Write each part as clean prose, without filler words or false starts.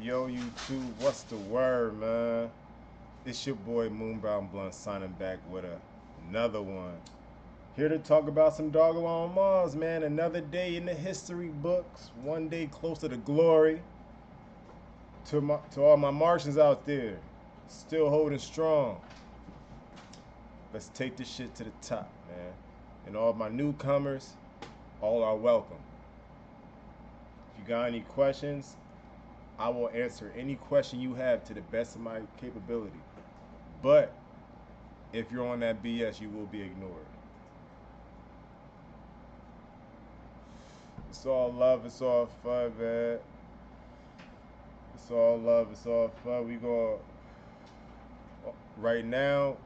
Yo, YouTube, what's the word, man? It's your boy Moonbound Blunt signing back with another one. Here to talk about some Dogelon Mars, man. Another day in the history books. One day closer to glory. To all my Martians out there, still holding strong. Let's take this shit to the top, man. And all my newcomers, all are welcome. If you got any questions, I will answer any question you have to the best of my capability. But if you're on that BS, you will be ignored. It's all love, it's all fun, man. It's all love, it's all fun. Right now,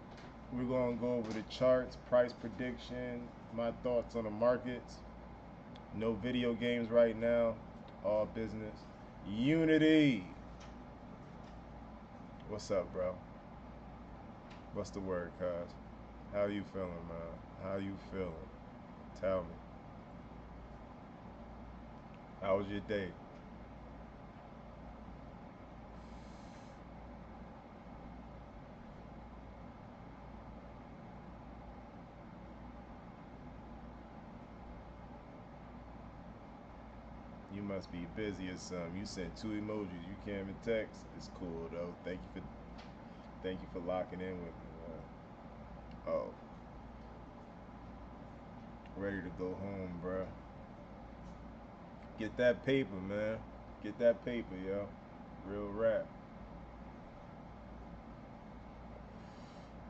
we're gonna go over the charts, price prediction, my thoughts on the markets. No video games right now, all business. Unity. What's up, bro? What's the word, cuz? How you feeling, man? How you feeling? Tell me. How was your day? You must be busy or something. You sent 2 emojis. You can't even text. It's cool though. Thank you for locking in with me, man. Oh, ready to go home, bruh. Get that paper, man. Get that paper, yo. Real rap.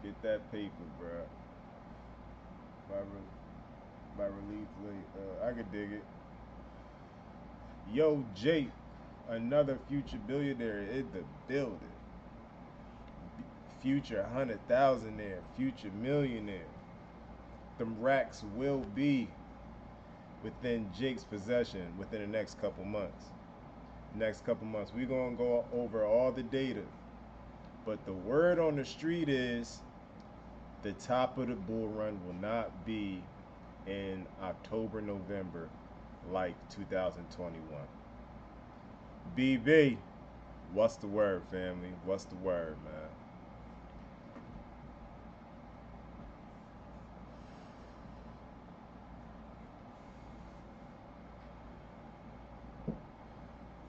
Get that paper, bruh. By relief late. I could dig it. Yo, Jake, another future billionaire in the building. Future 100,000 there. Future millionaire. Them racks will be within Jake's possession within the next couple months. We're gonna go over all the data. But the word on the street is the top of the bull run will not be in October, November like 2021. BB, what's the word, family? What's the word, man?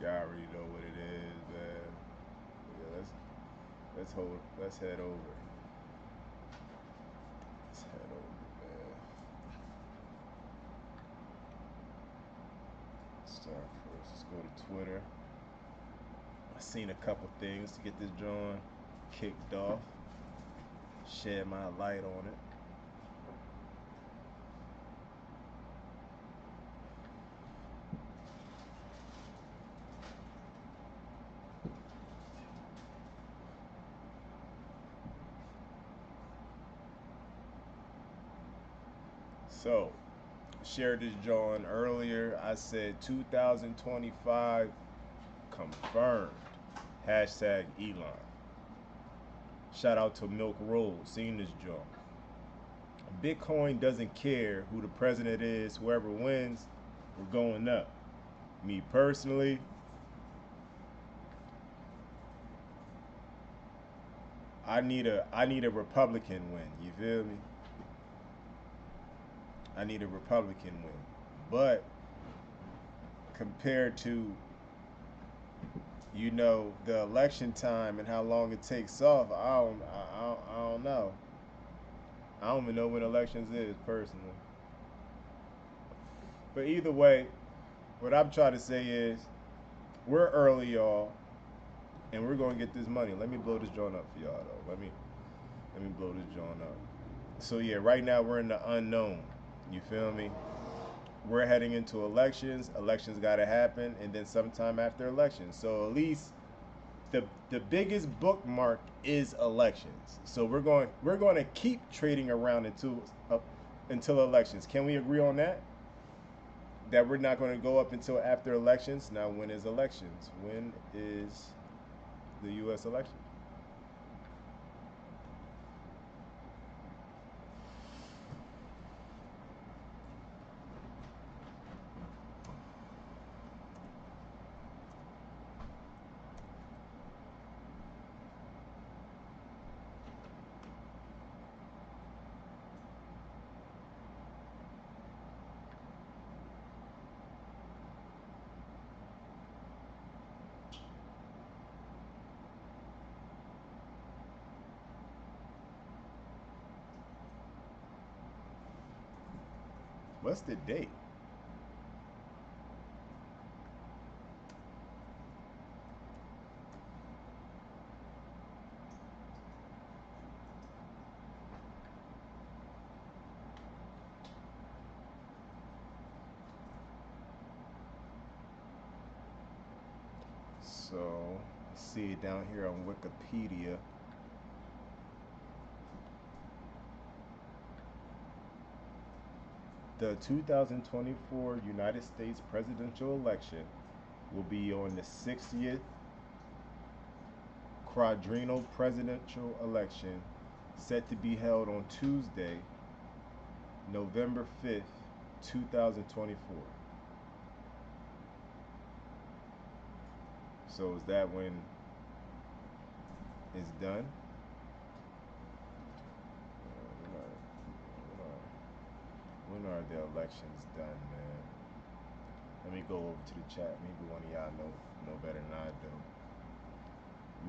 Y'all already know what it is, man. Yeah, let's head over. Let's head over, man. Start first. Let's go to Twitter. I seen a couple things to get this drawing kicked off. Shed my light on it. So, shared this drawing earlier. I said 2025 confirmed. Hashtag Elon. Shout out to Milk Roll, seen this drawing. Bitcoin doesn't care who the president is, whoever wins, we're going up. Me personally, I need a Republican win. You feel me? I need a Republican win. But compared to the election time and how long it takes off, I don't know. I don't even know when elections is personally. But either way, what I'm trying to say is we're early, y'all, and we're gonna get this money. Let me blow this joint up for y'all though. Let me blow this joint up. So yeah, right now we're in the unknown. You feel me? We're heading into elections. Elections gotta happen, and then sometime after elections. So at least the biggest bookmark is elections. So we're going to keep trading around until elections. Can we agree on that? That we're not going to go up until after elections. Now, when is elections? When is the U.S. election? What's the date? So, see it down here on Wikipedia. The 2024 United States presidential election will be on the 60th quadrennial presidential election, set to be held on Tuesday, November 5th, 2024. So is that when it's done? When are the elections done, man? Let me go over to the chat. Maybe one of y'all know better than I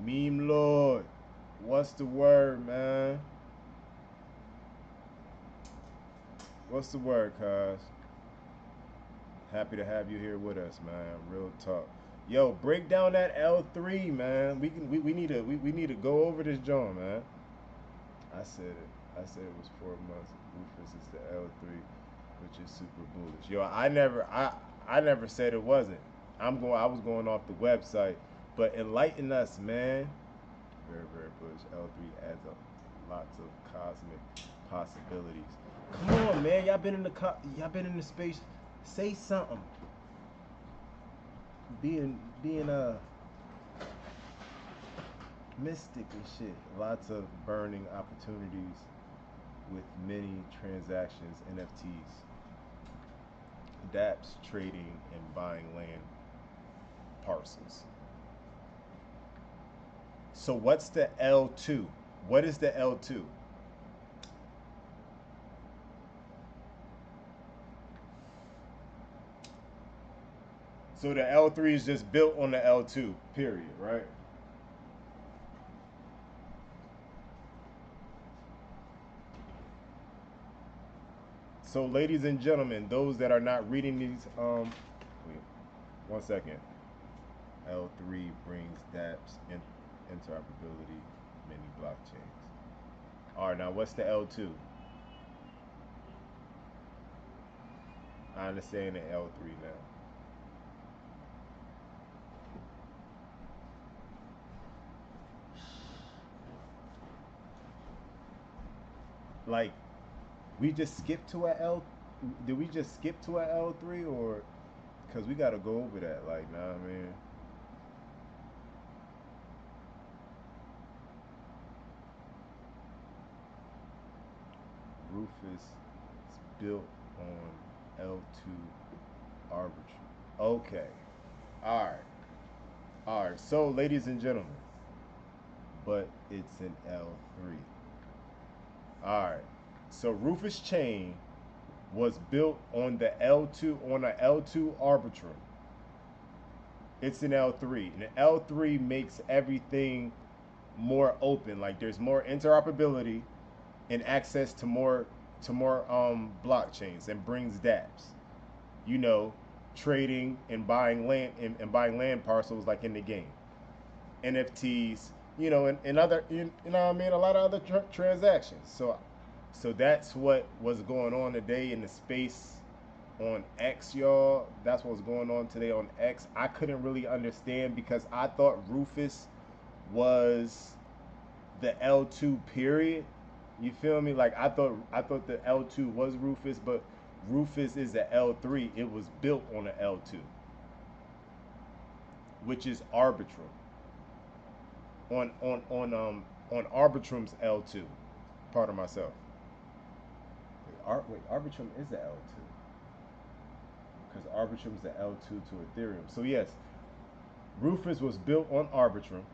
do. Meme Lord, what's the word, man? What's the word, cuz? Happy to have you here with us, man. Real talk. Yo, break down that L3, man. We need to go over this joint, man. I said it. I said it was 4 months. Rufus is the L3, which is super bullish. Yo, I never said it wasn't. I was going off the website, but enlighten us, man. Very, very bullish. L3 adds up lots of cosmic possibilities. Come on, man. Y'all been in the space. Say something. Being mystic and shit. Lots of burning opportunities with many transactions, NFTs, dApps, trading and buying land parcels. So what's the L2? What is the L2? So the L3 is just built on the L2, period, right? So ladies and gentlemen, those that are not reading these, wait, 1 second. L3 brings dApps and interoperability, many blockchains. All right, now what's the L2? I understand the L3 now. Like, we just skipped to a L. Did we just skip to a L3 or? Cause we gotta go over that. Like, nah, man. Rufus is built on L2 arbitrary. Okay. All right. All right. So, ladies and gentlemen, but it's an L3. All right. So Rufus Chain was built on the L2 on a L2 Arbitrum. It's an L3. And an L3 makes everything more open. Like there's more interoperability and access to more blockchains and brings dApps. You know, trading and buying land and buying land parcels like in the game. NFTs, you know, and other you know what I mean, a lot of other transactions. So that's what was going on today in the space on X, y'all. That's what was going on today on X. I couldn't really understand because I thought Rufus was the L2 period. You feel me? Like I thought the L2 was Rufus, but Rufus is the L3. It was built on the L2, which is Arbitrum. On Arbitrum's L2. Pardon myself. Wait, Arbitrum is the L2 because Arbitrum is the L2 to Ethereum. So yes, Rufus was built on Arbitrum,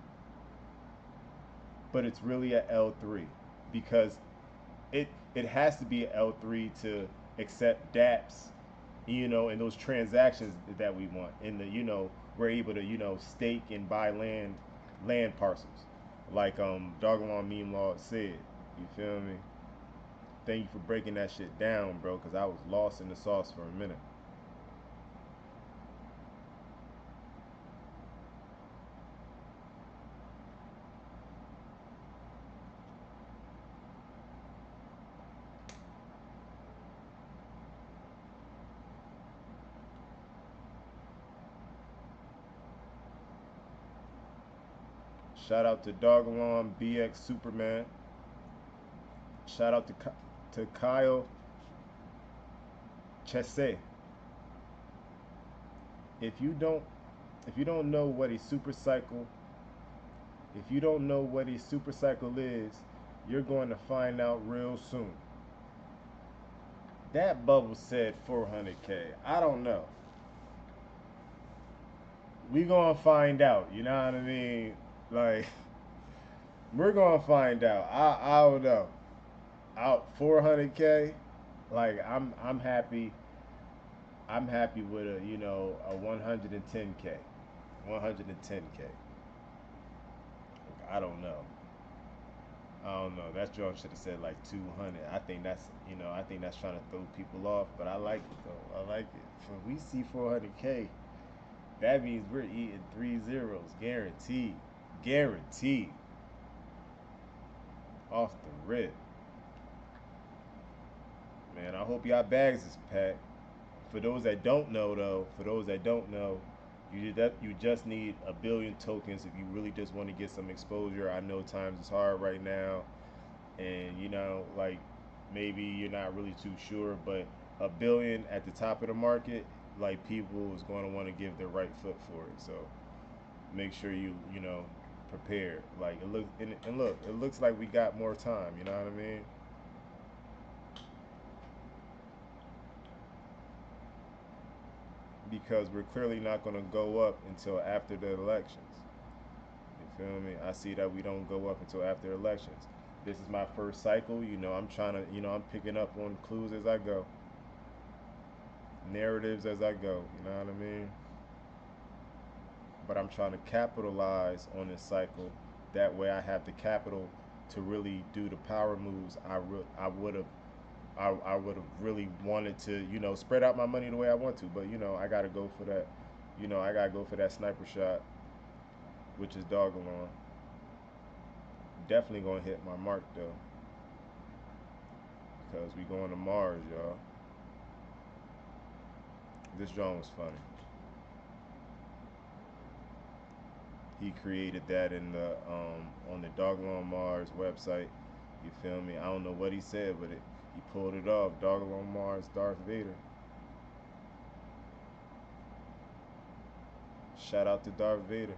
but it's really a L3 because it has to be a L3 to accept dApps, you know, and those transactions that we want. In the we're able to stake and buy land parcels, like Dogelon meme law said. You feel me? Thank you for breaking that shit down, bro, because I was lost in the sauce for a minute. Shout out to Dogelon BX Superman. Shout out to Kyle Chesse. If you don't if you don't know what a super cycle if you don't know what a super cycle is, you're going to find out real soon. That bubble said 400K. I don't know. We gonna find out. You know what I mean? Like we're gonna find out. I don't know. Out 400K. Like I'm happy. I'm happy with a a 110K. 110K. I don't know. I don't know. That joint should have said like 200. I think that's trying to throw people off, but I like it though. I like it. If we see 400K, that means we're eating three zeros, guaranteed, guaranteed, off the rip. Man, I hope y'all bags is packed. For those that don't know, though, you just need a billion tokens if you really just want to get some exposure. I know times is hard right now, and like maybe you're not really too sure, but a billion at the top of the market, like people is going to want to give their right foot for it. So make sure you prepare. Like it look and look, it looks like we got more time. You know what I mean? Because we're clearly not going to go up until after the elections. You feel me? I see that we don't go up until after elections. This is my first cycle. I'm trying to, I'm picking up on clues as I go, narratives as I go. You know what I mean? But I'm trying to capitalize on this cycle. That way, I have the capital to really do the power moves. I would have really wanted to, spread out my money the way I want to. But I gotta go for that. I gotta go for that sniper shot, which is Dogelon. Definitely gonna hit my mark though, because we going to Mars, y'all. This drawing was funny. He created that in the on the Dogelon Mars website. You feel me? I don't know what he said, but he pulled it off. Dogelon Mars, Darth Vader. Shout out to Darth Vader.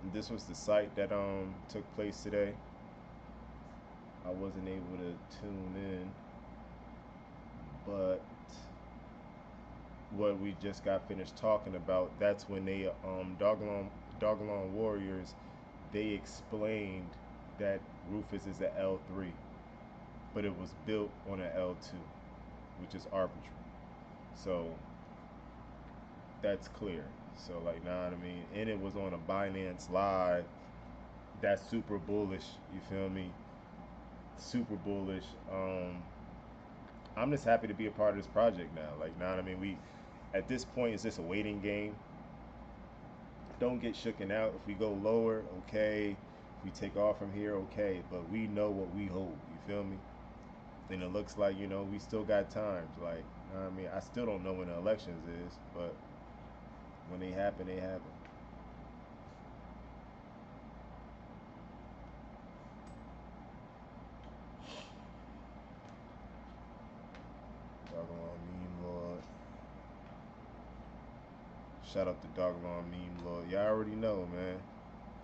And this was the site that took place today. I wasn't able to tune in, but what we just got finished talking about, that's when they Dogelon Warriors, they explained that Rufus is an L3, but it was built on an L2, which is arbitrary. So that's clear. So like, know what I mean? And it was on a Binance Live. That's super bullish. You feel me? Super bullish. I'm just happy to be a part of this project now. Like, know what I mean? We at this point it's just a waiting game. Don't get shooken out if we go lower. Okay. If we take off from here, okay. But we know what we hold. You feel me? And it looks like we still got times. Like, know what I mean? I still don't know when the elections is, but when they happen, they happen. Dogelon Meme Lord. Shout out to Dogelon Meme Lord. Y'all already know, man.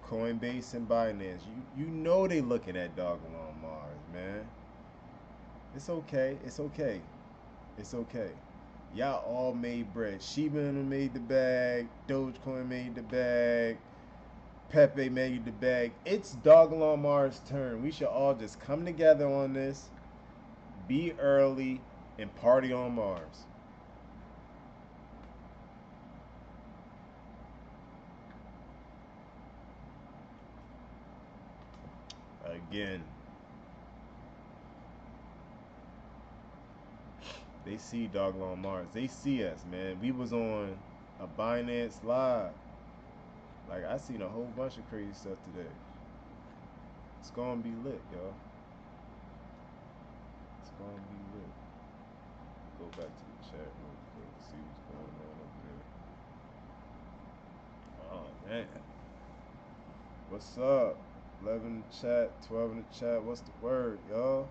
Coinbase and Binance. You know they looking at Dogelon Mars, man. It's okay. It's okay. It's okay. Y'all all made bread. Shiba Inu made the bag. Dogecoin made the bag. Pepe made the bag. It's Dogelon Mars' turn. We should all just come together on this, be early, and party on Mars. Again, they see Dogelon Mars. They see us, man. We was on a Binance Live. Like, I seen a whole bunch of crazy stuff today. It's gonna be lit, y'all. It's gonna be lit. Go back to the chat real quick, see what's going on over there. Oh, man. What's up? 11 in the chat, 12 in the chat. What's the word, y'all?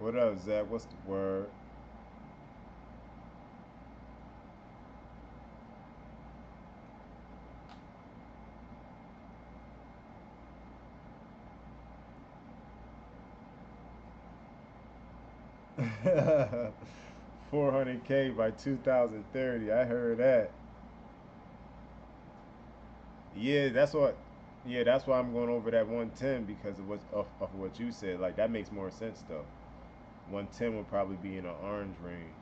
What up, Zach? What's the word? $400K by 2030. I heard that. Yeah, that's what. Yeah, that's why I'm going over that 110 because of what you said. Like that makes more sense though. 110 would probably be in the orange range.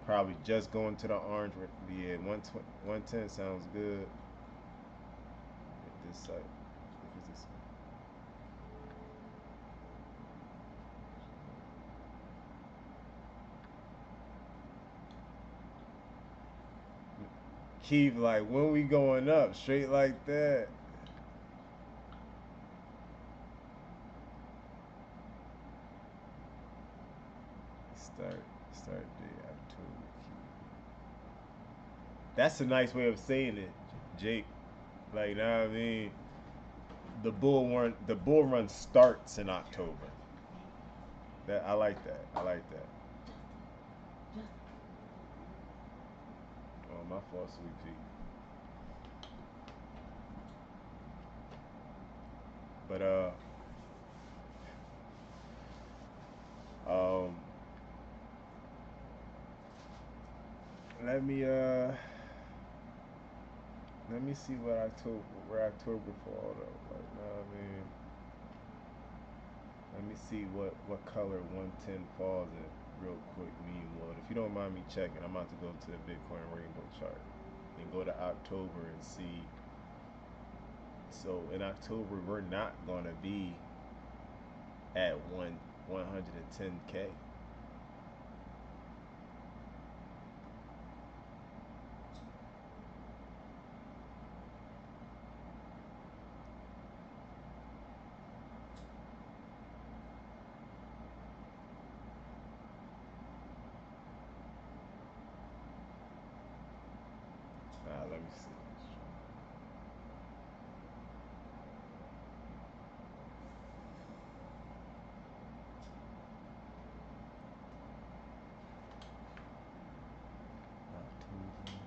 Probably just going to the orange. Yeah, 110 sounds good. At this site. Keith, like, when we going up? Straight like that. Start day October. That's a nice way of saying it, Jake. Like, you know what I mean? The bull run starts in October. That I like that. I like that. Oh, my fault, sweet pea. But um, let me see where October fall though. Like, know what I mean? Let me see what color 110 falls in real quick, meme world. If you don't mind me checking, I'm about to go to the Bitcoin rainbow chart and go to October and see. So in October we're not gonna be at 110K. Let me see. October.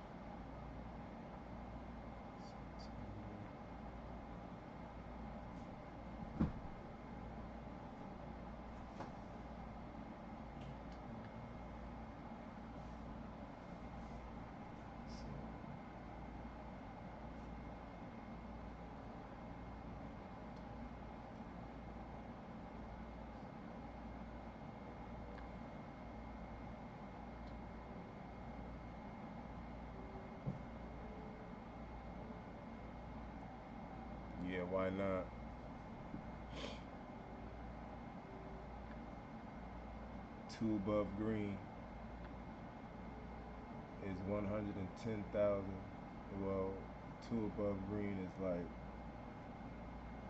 Yeah, why not? Two above green is 110,000. Well, two above green is like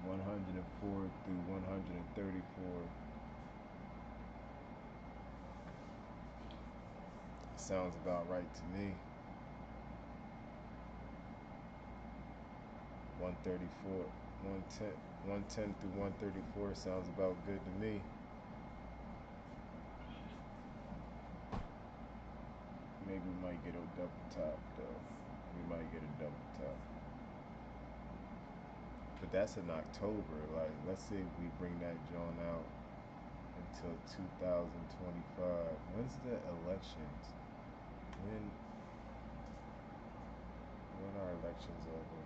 104 through 134. Sounds about right to me. 134, 110, 110 through 134 sounds about good to me. Maybe we might get a double top though. We might get a double top. but that's in October. Like, let's say we bring that joint out until 2025. When's the elections? When when are elections over?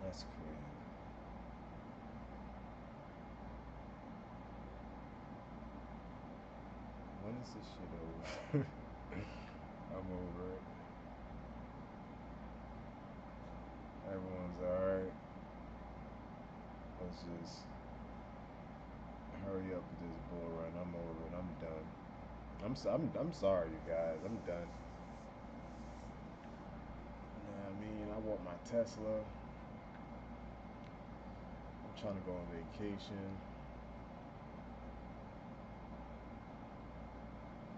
That's crazy. When is this shit over? I'm over it. Everyone's alright. Let's just hurry up with this bull run. I'm over it. I'm done. I'm sorry, you guys. I'm done. Nah, I mean, I want my Tesla. I'm trying to go on vacation.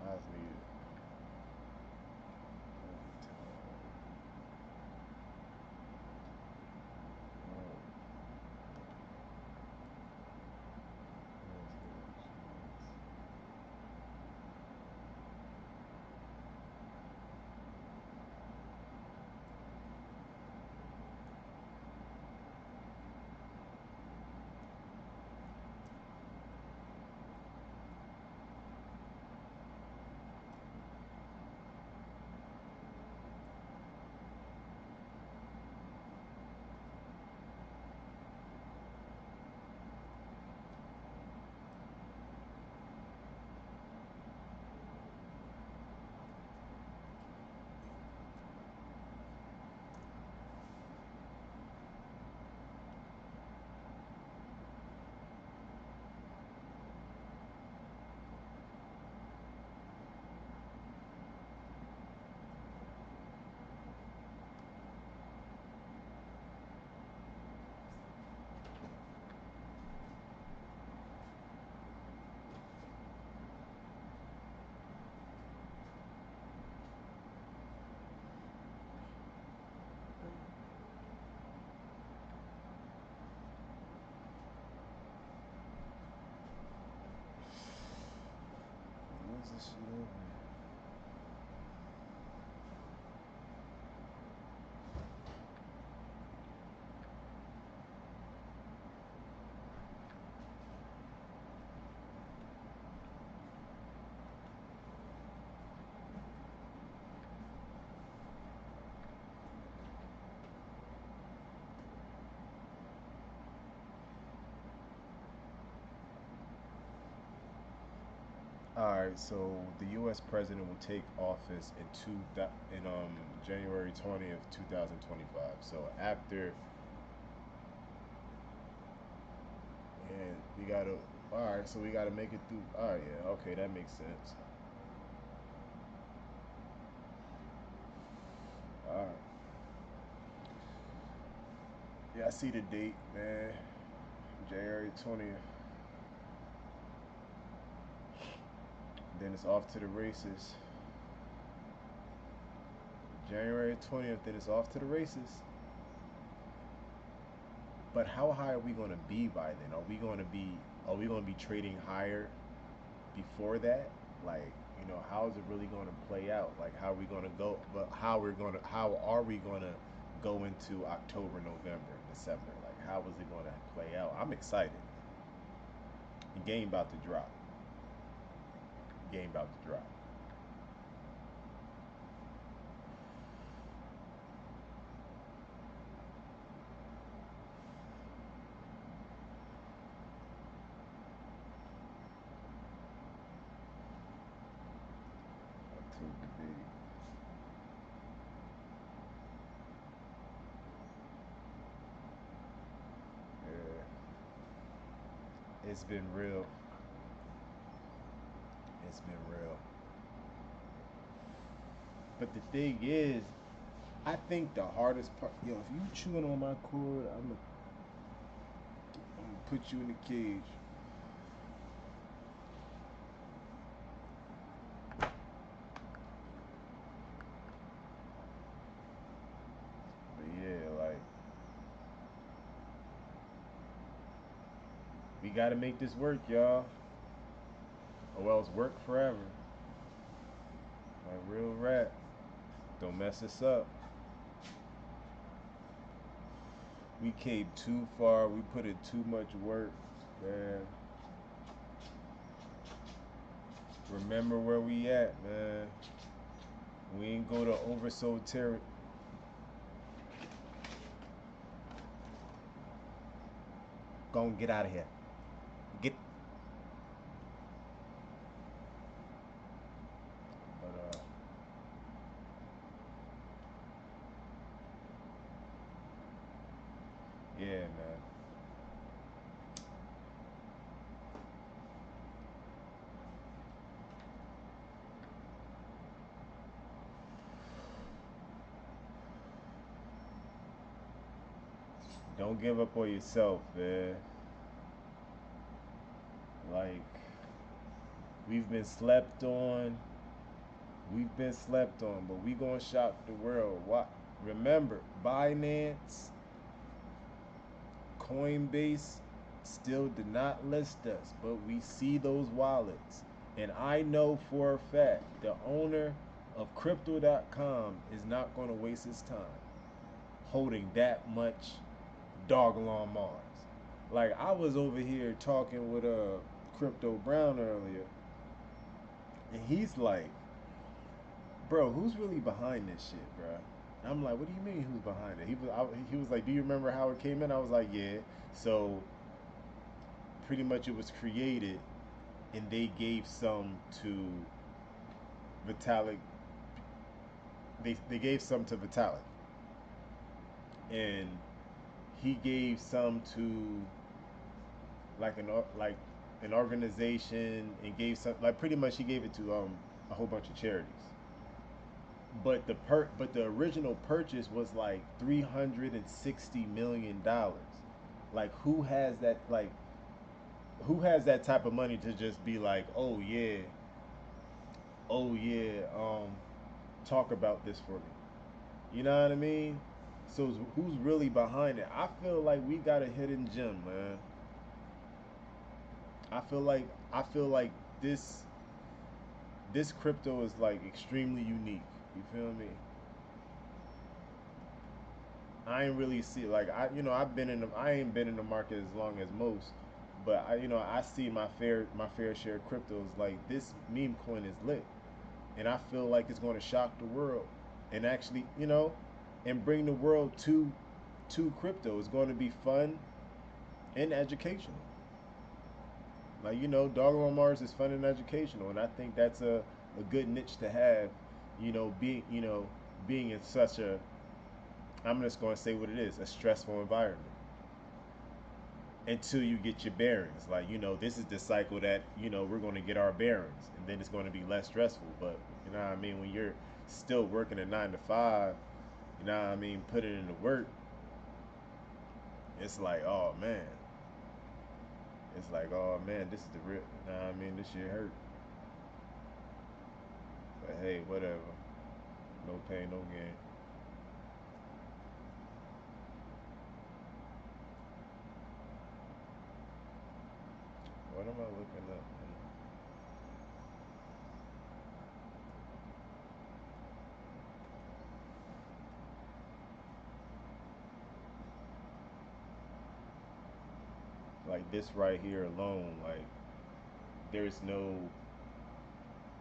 I just need it. When's this shit over? Alright, so the U.S. president will take office in January 20th, 2025. So after, and we gotta, all right, so we gotta make it through. All right, yeah, okay, that makes sense. All right, yeah, I see the date, man. January 20th. Then it's off to the races. January 20th. Then it's off to the races. But how high are we going to be by then? Are we going to be trading higher before that? Like, how is it really going to play out? Like, how are we going to go? But how are we going to go into October, November, December? Like, how is it going to play out? I'm excited. The game about to drop. Game about to drop. October date. It's been real. It's been real. But the thing is, I think the hardest part, yo, if you chewing on my cord, I'm gonna put you in the cage. But yeah, like we gotta make this work, y'all, or else work forever. Like real rap. Don't mess us up. We came too far. We put in too much work, man. Remember where we at, man. We ain't go to oversold territory. Gonna get out of here. Get. But yeah, man. Don't give up on yourself, man. Like we've been slept on. We've been slept on, but we gonna shock the world. What? Remember, Binance, Coinbase still did not list us, but we see those wallets. And I know for a fact the owner of crypto.com is not going to waste his time holding that much Dogelon Mars. Like I was over here talking with Crypto Brown earlier, and he's like, "Bro, who's really behind this shit, bro?" And I'm like, "What do you mean who's behind it?" He was like, "Do you remember how it came in?" I was like, "Yeah." So pretty much it was created, and they gave some to Vitalik. They gave some to Vitalik, and he gave some to like an organization, and gave some like pretty much he gave it to a whole bunch of charities. But the original purchase was like $360 million. Like who has that type of money to just be like, oh yeah, talk about this for me. You know what I mean? So who's really behind it? I feel like we got a hidden gem, man. I feel like this this crypto is like extremely unique. You feel me? I ain't really see like I ain't been in the market as long as most, but I see my fair share of cryptos. Like this meme coin is lit, and I feel like it's going to shock the world, and actually and bring the world to crypto. It's going to be fun and educational. Like Doggo on Mars is fun and educational, and I think that's a good niche to have. Being in such a, I'm just going to say what it is, a stressful environment until you get your bearings. Like this is the cycle that we're going to get our bearings, and then it's going to be less stressful. But you know what I mean, when you're still working a 9 to 5, you know what I mean, put it into work. It's like, oh man, this is the real. You know what I mean, this shit hurt. But hey, whatever. No pain, no gain. What am I looking up, man? Like this right here alone, like there's no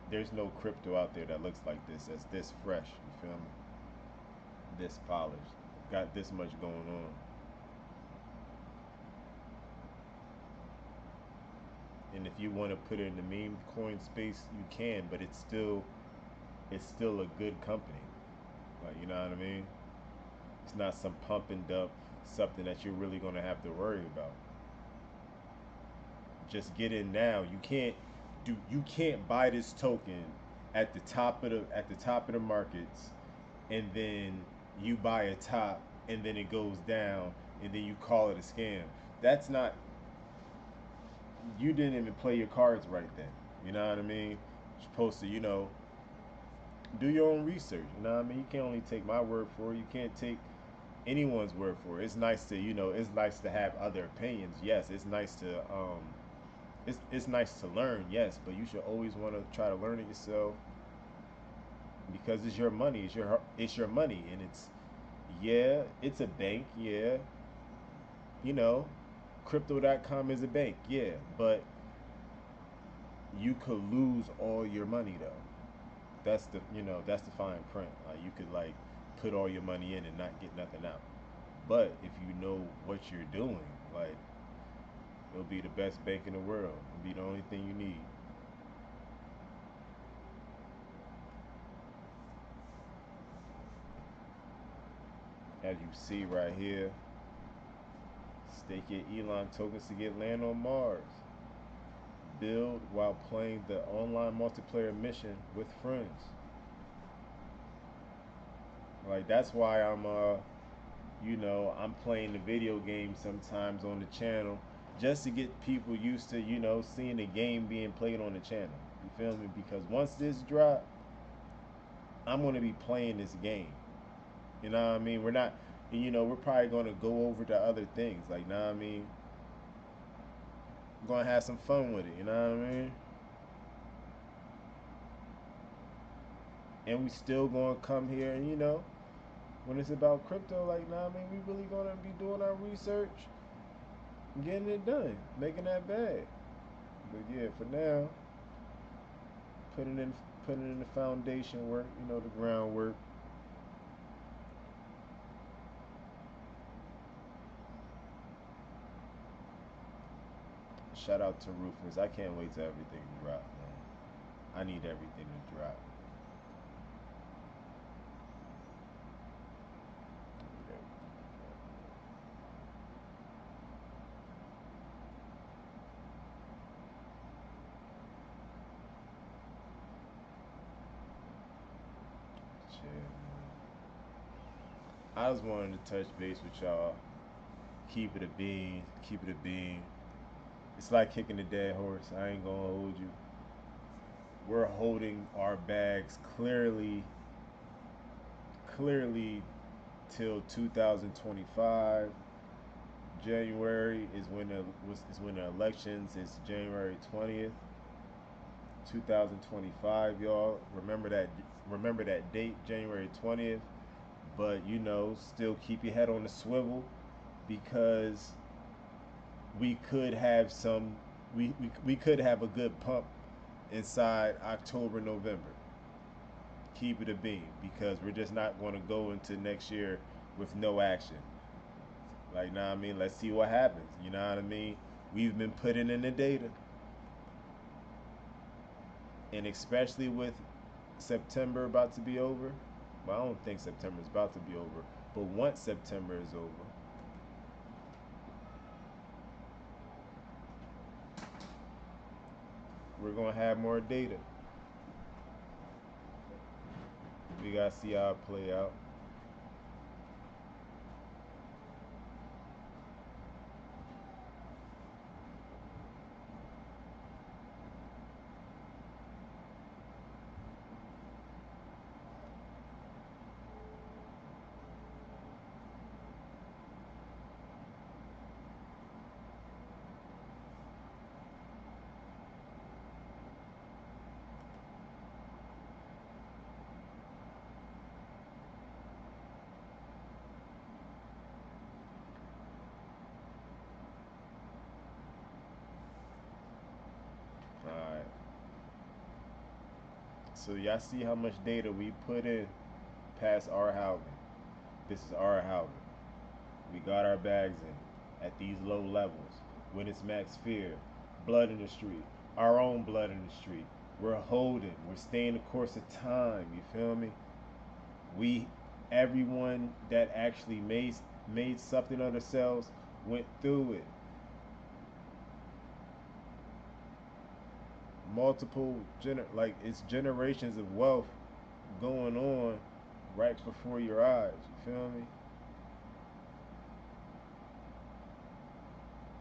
there's no crypto out there that looks like that's this fresh. You feel me? This polished, got this much going on. And if you want to put it in the meme coin space, you can, but it's still a good company. Like you know what I mean? It's not some pump and dump, something that you're really gonna have to worry about. Just get in now. You can't buy this token at the top of the markets, and then you buy a top, and then it goes down, and then you call it a scam. That's not. You didn't even play your cards right then. You know what I mean? You're supposed to, do your own research. You know what I mean? You can't only take my word for it. You can't take anyone's word for it. It's nice to, it's nice to have other opinions. Yes, it's nice to, it's nice to learn. Yes, but you should always want to try to learn it yourself because it's your money. It's your money, and yeah, it's a bank. Yeah, you know, crypto.com is a bank. Yeah, but you could lose all your money though. That's the fine print. Like you could like put all your money in and not get nothing out. But if you know what you're doing, like it'll be the best bank in the world. It'll be the only thing you need. As you see right here, stake your Elon tokens to get land on Mars. Build while playing the online multiplayer mission with friends. Like that's why I'm playing the video game sometimes on the channel just to get people used to, seeing the game being played on the channel. You feel me? Because once this drop, I'm gonna be playing this game. You know what I mean? We're probably gonna go over to other things. Like, you know what I mean? We're gonna have some fun with it. You know what I mean? And we still gonna come here and when it's about crypto, like, nah, I mean, we really gonna be doing our research, getting it done, making that bag. But yeah, for now, putting in putting in the foundation work, the groundwork. Shout out to Rufus. I can't wait till everything drop, man. I need everything to drop. Shit, man. I just wanted to touch base with y'all. Keep it a bean. Keep it a bean. It's like kicking a dead horse. I ain't gonna hold you. We're holding our bags clearly till 2025. January is when the elections is January 20th, 2025. Y'all remember that date, January 20th. But still keep your head on the swivel because we could have some we could have a good pump inside October, November. Keep it a beam because we're just not going to go into next year with no action. Like, nah, I mean, let's see what happens. You know what I mean? We've been putting in the data, and especially with September about to be over. Well, I don't think September is about to be over, but once September is over, we're gonna have more data. We gotta see how it play out. All right. So y'all see how much data we put in past our halving. This is our halving. We got our bags in at these low levels. When it's max fear, blood in the street, our own blood in the street. We're holding. We're staying the course of time. You feel me? We, everyone that actually made something of themselves went through it. multiple like it's generations of wealth going on right before your eyes. You feel me?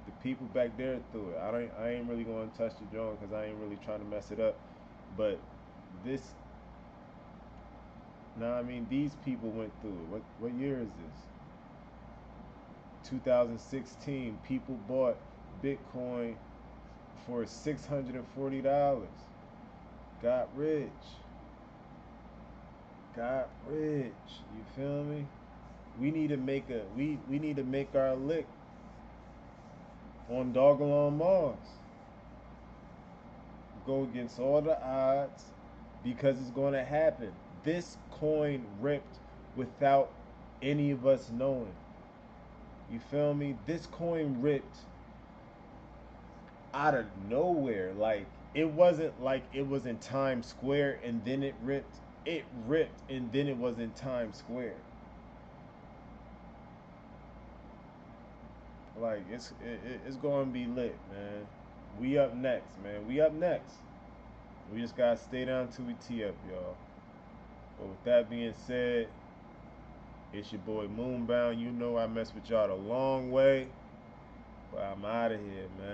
The people back there through it. I ain't really going to touch the joint because I ain't really trying to mess it up. But this, nah, I mean these people went through it. What year is this? 2016. People bought Bitcoin for $640. Got rich. Got rich. You feel me? We need to make we need to make our lick on Dogelon Mars. Go against all the odds because it's going to happen. This coin ripped without any of us knowing. You feel me? This coin ripped out of nowhere. Like it wasn't like it was in Times Square and then it ripped. It ripped and then it was in Times Square. Like it's going to be lit, man. We up next, man. We up next. We just gotta stay down till we tee up, y'all. But with that being said, it's your boy Moonbound. You know I mess with y'all the long way, but I'm out of here, man.